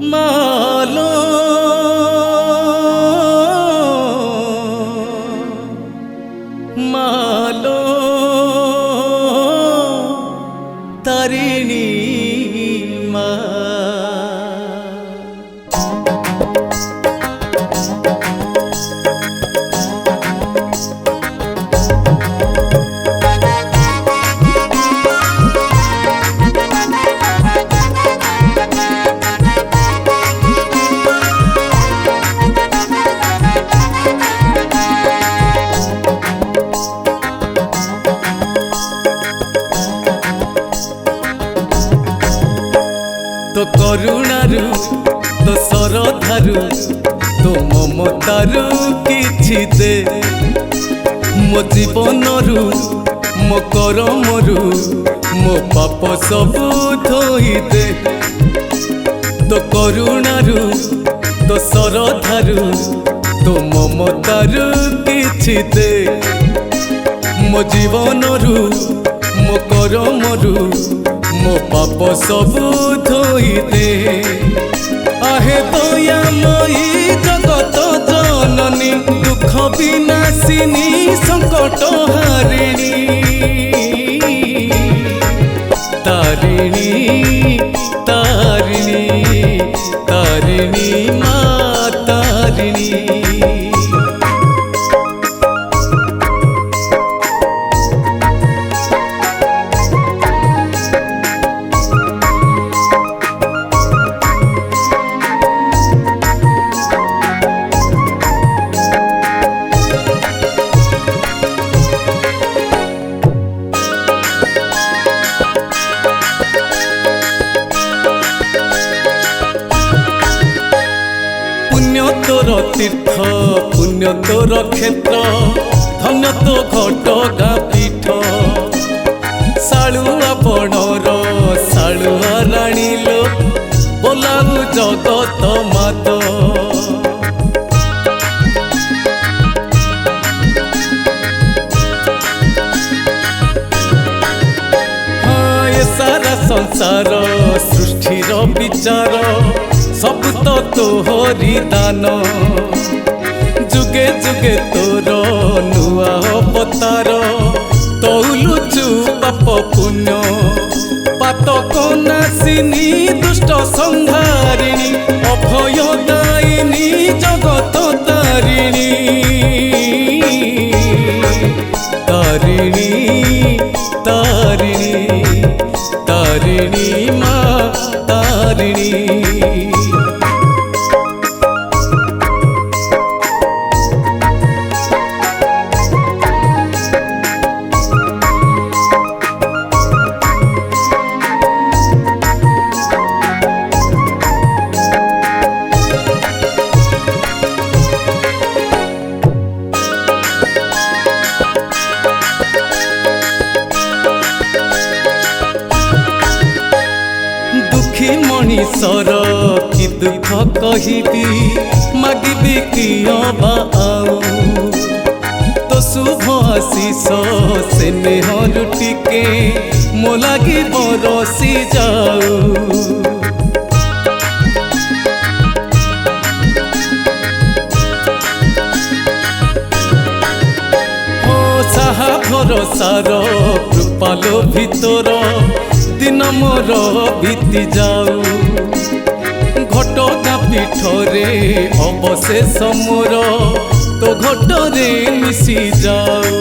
मालो मालो तारिणी माँ तो करुणारू तो सरधारू तो ममतारू किछि दे मो जीवनरू मो करमरू मो पाप सबू धोई दे तो करुणारू तो सरधारू तो ममतारू किछि दे मो जीवनरू मो करमरू मो पाप सबू धोई दे आहे दयामयी जगत जननी दुख विनाशिनी संकट हारिणी तारिणी तारिणी तारिणी माँ तारिणी तोर तीर्थ पुण्य तोर क्षेत्र धन्य तो घटगा पीठ सालुआ बणर सालुआ राणी लो बोलाऊ जगत मात हाँ ये सारा संसार सृष्टिर विचार सब तो तोहरी दान जुगे जुगे तोर नुआ अवतार तौलुचु पाप पुण्य पातक नाशिनी दुष्ट संहारिणी अभयदायिनी जगत तारिणी तारिणी तारिणी तारिणी माँ तारिणी मनीषर कि दुख कहिबी मागिबी कि अबा आऊ तो शुभ आशीष स्नेह रुटिके मो लागी बरसी जाऊ साहा भरोसार कृपालो भितर दिन मोर बीती जाऊ घटगा पीठरे अवशेष मोर तो घटरे मिशी जाऊ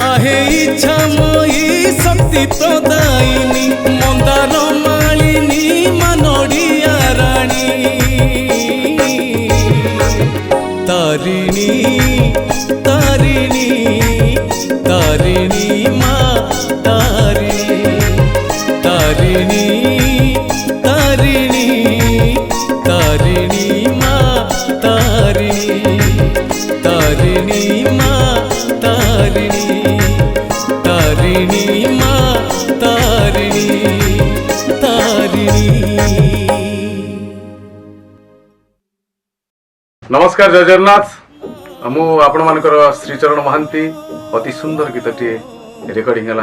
आहे इच्छामयी शक्ति प्रदायिनी मंदार मालिनी मानड़िया राणी तारिणी तारिणी तारिणी माँ तारिणी तारिणी तारिणी तारिणी माँ तारिणी तारिणी माँ तारिणी तारिणी माँ तारिणी तारिणी। नमस्कार जय जगन्नाथ मु आपण मानकर श्रीचरण महांती अति सुंदर गीतटे रेकर्डिंग है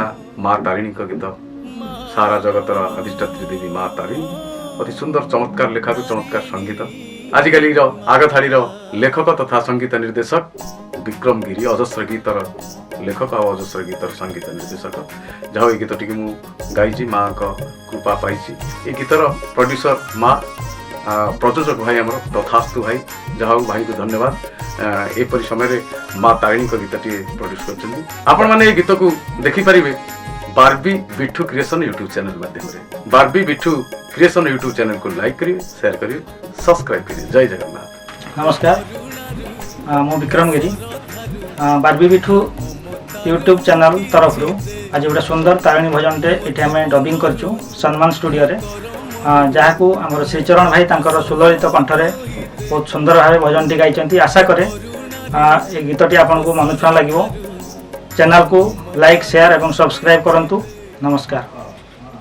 माँ तारिणी गीत सारा जगतर अधिष्ठात्री देवी माँ तारिणी अति सुंदर चमत्कार लेखा चमत्कार संगीत आजिकल आगधाड़ी लेखक तथा संगीत निर्देशक विक्रम गिरी अजस्र गीतर लेखक और अजस्र गीतर संगीत निर्देशक जहाँ ये गीत टी गाई माँ का कृपा पाई ये गीतर प्रोड्यूसर माँ प्रयोजक भाई आमर तथास्तु भाई जहाँ भाई को धन्यवाद एपरी समय माँ तारिणी गीत टी प्रोड्यूस कर आपण मैंने गीत को देखिपारे Barbie Bitthu creation YouTube channel माध्यम Barbie Bitthu creation YouTube channel को लाइक करिए शेयर करिए सब्सक्राइब करिए जय जगन्नाथ। नमस्कार मु विक्रम गिरी बार्बी बिट्ठू यूट्यूब चैनल तरफ आज गोटे सुंदर तारिणी भजनटे ये आम डबिंग करचु सम्मान स्टूडियो रे जहाँ को आम श्रीचरण भाई तांकर सुललित कंठरे बहुत सुंदर भाव भजनटी गाई आशा करे ये गीतटी आपन को मनुष्य लगे चैनल को लाइक शेयर और सब्सक्राइब करंतु। नमस्कार।